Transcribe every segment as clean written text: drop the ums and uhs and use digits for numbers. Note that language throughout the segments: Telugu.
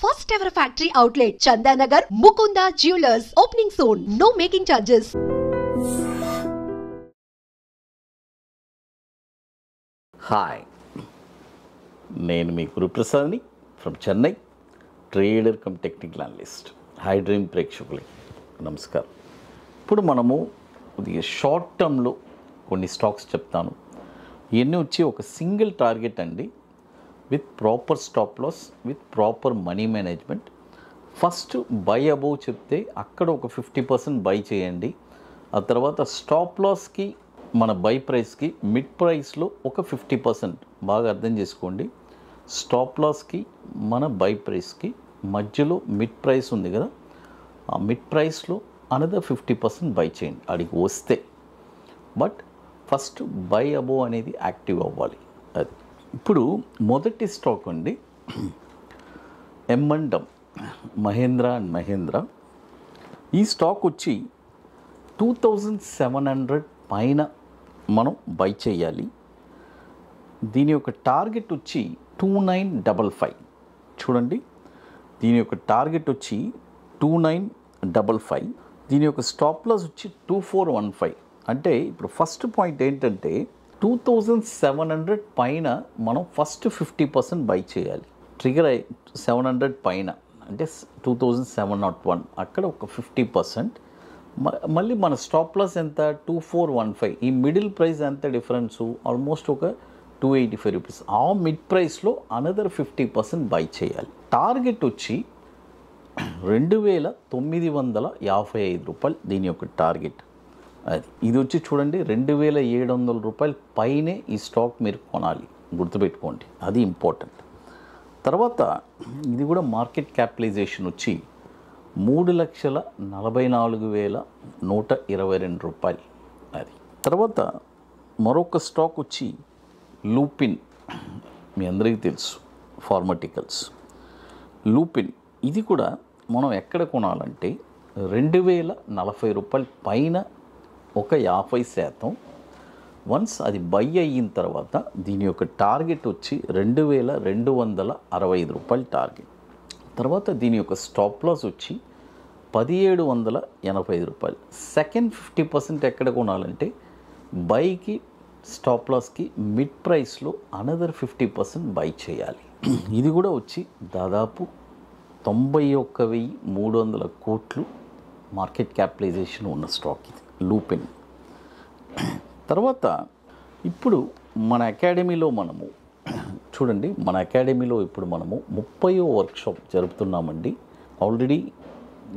first ever factory outlet, Chandanagar, Mukunda Jewelers. Opening soon. No making charges. Hi, నేను మీ గురుప్రసాద్ని from Chennai, trader cum technical analyst. Hi dream ప్రేక్షకులకి నమస్కారం. ఇప్పుడు మనము షార్ట్ టర్మ్లో కొన్ని స్టాక్స్ చెప్తాను. ఇవన్నీ వచ్చి ఒక సింగిల్ టార్గెట్ అండి, with proper stop loss, with proper money management. First buy above చెప్తే అక్కడ ఒక 50% బై చేయండి. ఆ తర్వాత స్టాప్ లాస్కి మన బై ప్రైస్కి మిడ్ ప్రైస్లో ఒక 50%, బాగా అర్థం చేసుకోండి. స్టాప్ లాస్కి మన బై ప్రైస్కి మధ్యలో మిడ్ ప్రైస్ ఉంది కదా, ఆ మిడ్ ప్రైస్లో అనదర్ 50% బై చేయండి అడిగి వస్తే. బట్ ఫస్ట్ బై అబోవ్ అనేది యాక్టివ్ అవ్వాలి. అది ఇప్పుడు మొదటి స్టాక్ అండి, M&M, మహేంద్ర అండ్ మహేంద్ర. ఈ స్టాక్ వచ్చి 2700 పైన మనం బై చేయాలి. దీని యొక్క టార్గెట్ వచ్చి 2955. చూడండి, దీని యొక్క టార్గెట్ వచ్చి 2955. దీని యొక్క స్టాప్ లాస్ వచ్చి 2415. అంటే ఇప్పుడు ఫస్ట్ పాయింట్ ఏంటంటే 2700 పైన మనం ఫస్ట్ 50% బై చేయాలి. ట్రిగర్ 700 పైన అంటే 2701, అక్కడ ఒక 50%. మళ్ళీ మన స్టాప్ లాస్ ఎంత 2415. ఈ మిడిల్ ప్రైస్ ఎంత డిఫరెన్సు, ఆల్మోస్ట్ ఒక 285 రూపీస్. ఆ మిడ్ ప్రైస్లో అనదర్ 50% బై చేయాలి. టార్గెట్ వచ్చి 2955 రూపాయలు దీని యొక్క టార్గెట్. అది ఇది వచ్చి చూడండి 2700 రూపాయల పైనే ఈ స్టాక్ మీరు కొనాలి, గుర్తుపెట్టుకోండి, అది ఇంపార్టెంట్. తర్వాత ఇది కూడా మార్కెట్ క్యాపిటలైజేషన్ వచ్చి 3,44,122 రూపాయలు. అది తర్వాత మరొక స్టాక్ వచ్చి లూపిన్, మీ అందరికీ తెలుసు, ఫార్మాటికల్స్. లూపిన్ ఇది కూడా మనం ఎక్కడ కొనాలంటే 2040 రూపాయల పైన ఒక 50%. వన్స్ అది బై అయిన తర్వాత దీని యొక్క టార్గెట్ వచ్చి 2265 రూపాయల టార్గెట్. తర్వాత దీని యొక్క స్టాప్ లాస్ వచ్చి 1785 రూపాయలు. సెకండ్ 50% ఎక్కడ కొనాలంటే బైకి స్టాప్ లాస్కి మిడ్ ప్రైస్లో అనదర్ 50% బై చేయాలి. ఇది కూడా వచ్చి దాదాపు 91,300 కోట్లు మార్కెట్ క్యాపిటలైజేషన్ ఉన్న స్టాక్ ఇది లూపిన్. తర్వాత ఇప్పుడు మన అకాడమీలో మనము చూడండి, మన అకాడమీలో ఇప్పుడు మనము 30వ వర్క్షాప్ జరుపుతున్నామండి. ఆల్రెడీ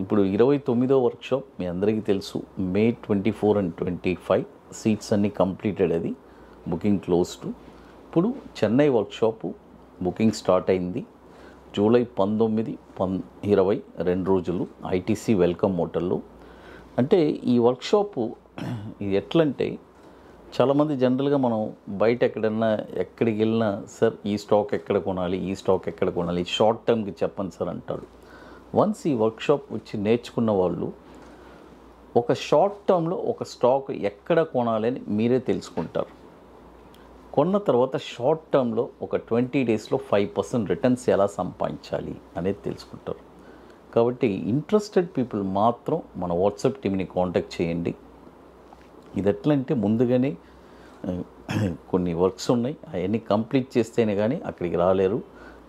ఇప్పుడు 29వ వర్క్షాప్ మీ అందరికీ తెలుసు, May 24 and 25 సీట్స్ అన్నీ కంప్లీటెడ్. అది బుకింగ్ క్లోజ్డ్. ఇప్పుడు చెన్నై వర్క్షాపు బుకింగ్ స్టార్ట్ అయింది. జూలై 19, 20 2 రోజులు ఐటీసీ వెల్కమ్ హోటల్లో. అంటే ఈ వర్క్షాపు ఇది ఎట్లంటే, చాలామంది జనరల్గా మనం బయట ఎక్కడికి వెళ్ళినా సార్ ఈ స్టాక్ ఎక్కడ కొనాలి, ఈ స్టాక్ ఎక్కడ కొనాలి, షార్ట్ టర్మ్కి చెప్పండి సార్ అంటాడు. వన్స్ ఈ వర్క్షాప్ వచ్చి నేర్చుకున్న వాళ్ళు ఒక షార్ట్ టర్మ్లో ఒక స్టాక్ ఎక్కడ కొనాలని మీరే తెలుసుకుంటారు. కొన్న తర్వాత షార్ట్ టర్మ్లో ఒక 20 డేస్లో 5% రిటర్న్స్ ఎలా సంపాదించాలి అనేది తెలుసుకుంటారు. కాబట్టి ఇంట్రెస్టెడ్ పీపుల్ మాత్రం మన వాట్సాప్ టీమ్ని కాంటాక్ట్ చేయండి. ఇది ఎట్లంటే ముందుగానే కొన్ని వర్క్స్ ఉన్నాయి, అవన్నీ కంప్లీట్ చేస్తేనే కానీ అక్కడికి రాలేరు.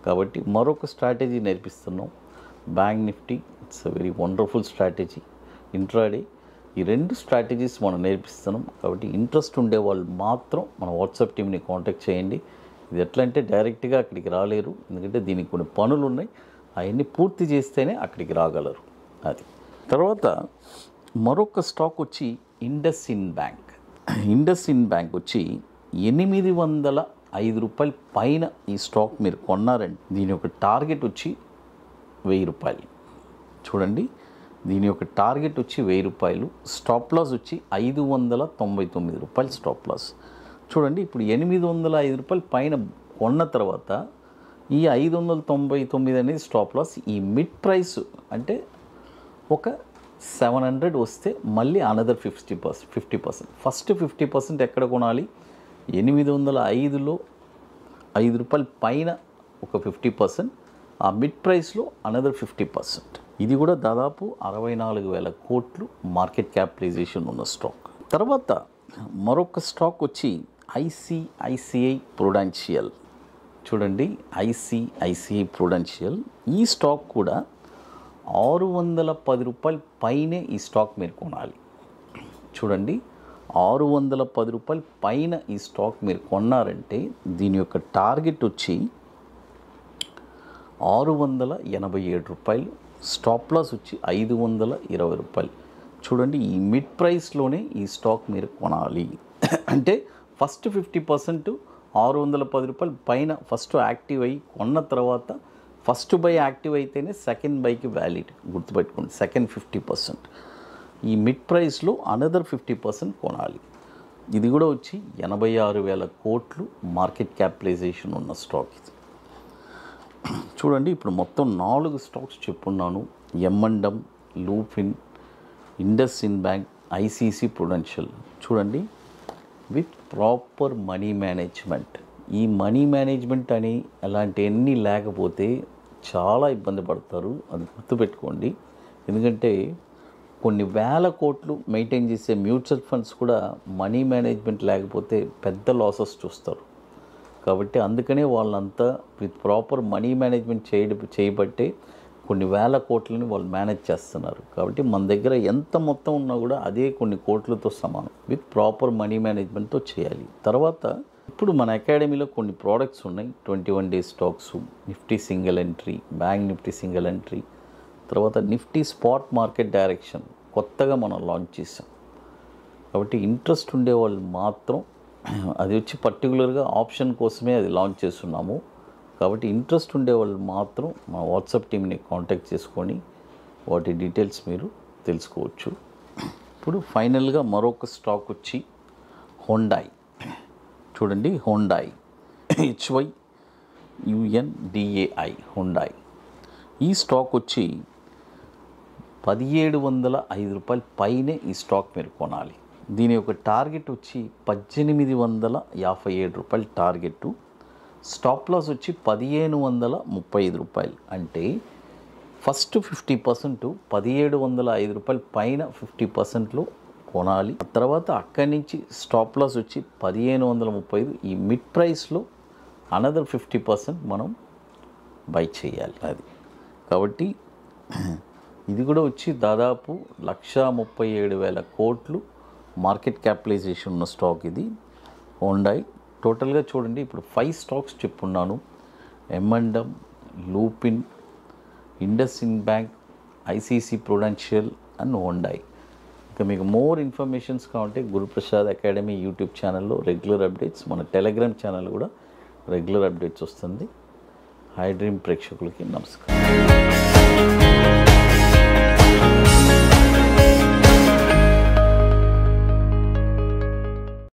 కాబట్టి మరొక స్ట్రాటజీ నేర్పిస్తున్నాం, bank nifty. It's a very wonderful strategy. Intraday ఈ 2 స్ట్రాటజీస్ మనం నేర్పిస్తున్నాం. కాబట్టి ఇంట్రెస్ట్ ఉండేవాళ్ళు మాత్రం మన వాట్సాప్ టీమ్ని కాంటాక్ట్ చేయండి. ఇది ఎట్లంటే డైరెక్ట్గా అక్కడికి రాలేరు, ఎందుకంటే దీనికి కొన్ని పనులు ఉన్నాయి, అవన్నీ పూర్తి చేస్తేనే అక్కడికి రాగలరు. అది తర్వాత మరొక స్టాక్ వచ్చి ఇండస్ ఇండ్ బ్యాంక్. ఇండస్ ఇండ్ బ్యాంక్ వచ్చి 805 రూపాయల పైన ఈ స్టాక్ మీరు కొన్నారండి. దీని యొక్క టార్గెట్ వచ్చి 1000 రూపాయలు. చూడండి, దీని యొక్క టార్గెట్ వచ్చి 1000 రూపాయలు. స్టాప్ లాస్ వచ్చి 599 రూపాయలు స్టాప్ లాస్. చూడండి, ఇప్పుడు 805 రూపాయల పైన కొన్న తర్వాత ఈ 599 అనేది స్టాప్ లాస్. ఈ మిడ్ ప్రైస్ అంటే ఒక 700 వస్తే మళ్ళీ అనదర్ 50%. ఫస్ట్ 50% ఎక్కడ కొనాలి, 805లో 5 రూపాయల పైన ఒక 50%, ఆ మిడ్ ప్రైస్లో అనదర్ 50%. ఇది కూడా దాదాపు 64,000 కోట్లు మార్కెట్ క్యాపిటలైజేషన్ ఉన్న స్టాక్. తర్వాత మరొక స్టాక్ వచ్చి ఐసిఐసిఐ ప్రుడెన్షియల్. చూడండి, ఐసిఐసిఐ ప్రుడెన్షియల్ ఈ స్టాక్ కూడా 610 రూపాయల పైనే ఈ స్టాక్ మీరు కొనాలి. చూడండి, 610 రూపాయల పైన ఈ స్టాక్ మీరు కొన్నారంటే దీని యొక్క టార్గెట్ వచ్చి 687 రూపాయలు, స్టాప్ లాస్ వచ్చి 520 రూపాయలు. చూడండి, ఈ మిడ్ ప్రైస్లోనే ఈ స్టాక్ మీరు కొనాలి. అంటే ఫస్ట్ 50% 610 రూపాయలు పైన ఫస్ట్ యాక్టివ్ అయ్యి కొన్న తర్వాత ఫస్ట్ బై యాక్టివ్ అయితేనే సెకండ్ బైకి వ్యాలిడ్. గుర్తుపెట్టుకోండి, సెకండ్ 50%. ఈ మిడ్ ప్రైస్లో అనదర్ 50% కొనాలి. ఇది కూడా వచ్చి 86,000 కోట్లు మార్కెట్ క్యాపిటలైజేషన్ ఉన్న స్టాక్ ఇది. చూడండి, ఇప్పుడు మొత్తం 4 స్టాక్స్ చెప్పున్నాను. M&M, Lupin, IndusInd bank, ICICI prudential. చూడండి, విత్ ప్రాపర్ మనీ మేనేజ్మెంట్. ఈ మనీ మేనేజ్మెంట్ అని అలాంటివన్నీ లేకపోతే చాలా ఇబ్బంది పడతారు, అది గుర్తుపెట్టుకోండి. ఎందుకంటే కొన్ని వేల కోట్లు మెయింటైన్ చేసే మ్యూచువల్ ఫండ్స్ కూడా మనీ మేనేజ్మెంట్ లేకపోతే పెద్ద లాసెస్ చూస్తారు. కాబట్టి అందుకనే వాళ్ళంతా విత్ ప్రాపర్ మనీ మేనేజ్మెంట్ చేయబట్టే కొన్ని వేల కోట్లని వాళ్ళు మేనేజ్ చేస్తున్నారు. కాబట్టి మన దగ్గర ఎంత మొత్తం ఉన్నా కూడా అదే కొన్ని కోట్లతో సమానం. విత్ ప్రాపర్ మనీ మేనేజ్మెంట్తో చేయాలి. తర్వాత ఇప్పుడు మన అకాడమీలో కొన్ని ప్రోడక్ట్స్ ఉన్నాయి. 21 days stocks, Nifty single entry, bank Nifty single entry, తర్వాత నిఫ్టీ స్పాట్ మార్కెట్ డైరెక్షన్ కొత్తగా మనం లాంచ్ చేసాం. కాబట్టి ఇంట్రెస్ట్ ఉండేవాళ్ళు మాత్రం, అది వచ్చి పర్టికులర్గా ఆప్షన్ కోసమే అది లాంచ్ చేస్తున్నాము. కాబట్టి ఇంట్రెస్ట్ ఉండేవాళ్ళు మాత్రం మా వాట్సాప్ టీమ్ని కాంటాక్ట్ చేసుకొని వాటి డీటెయిల్స్ మీరు తెలుసుకోవచ్చు. ఇప్పుడు ఫైనల్గా మరొక స్టాక్ వచ్చి హోండాయ్. చూడండి, హోండాయ్, HYUNDAI హోండాయ్. ఈ స్టాక్ వచ్చి 1705 రూపాయల పైనే ఈ స్టాక్ మీరు కొనాలి. దీని యొక్క టార్గెట్ వచ్చి 1857 రూపాయల టార్గెట్. స్టాప్ లాస్ వచ్చి 1535 రూపాయలు. అంటే ఫస్ట్ 50% 1705 రూపాయల పైన 50%లో కొనాలి. తర్వాత అక్కడి నుంచి స్టాప్ లాస్ వచ్చి 1535. ఈ మిడ్ ప్రైస్లో అనదర్ 50% మనం బై చేయాలి. అది కాబట్టి ఇది కూడా వచ్చి దాదాపు 137,000 కోట్లు మార్కెట్ క్యాపిటలైజేషన్ ఉన్న స్టాక్ ఇది హోండాయ్. టోటల్గా చూడండి, ఇప్పుడు 5 స్టాక్స్ చెప్పున్నాను. M&M, Lupin, IndusInd bank, ICICI prudential and Hyundai. ఇంకా మీకు మోర్ ఇన్ఫర్మేషన్స్ కావాలంటే గురుప్రసాద్ అకాడమీ యూట్యూబ్ ఛానల్లో రెగ్యులర్ అప్డేట్స్, మన టెలిగ్రామ్ ఛానల్ కూడా రెగ్యులర్ అప్డేట్స్ వస్తుంది. హై డ్రీమ్ ప్రేక్షకులకి నమస్కారం.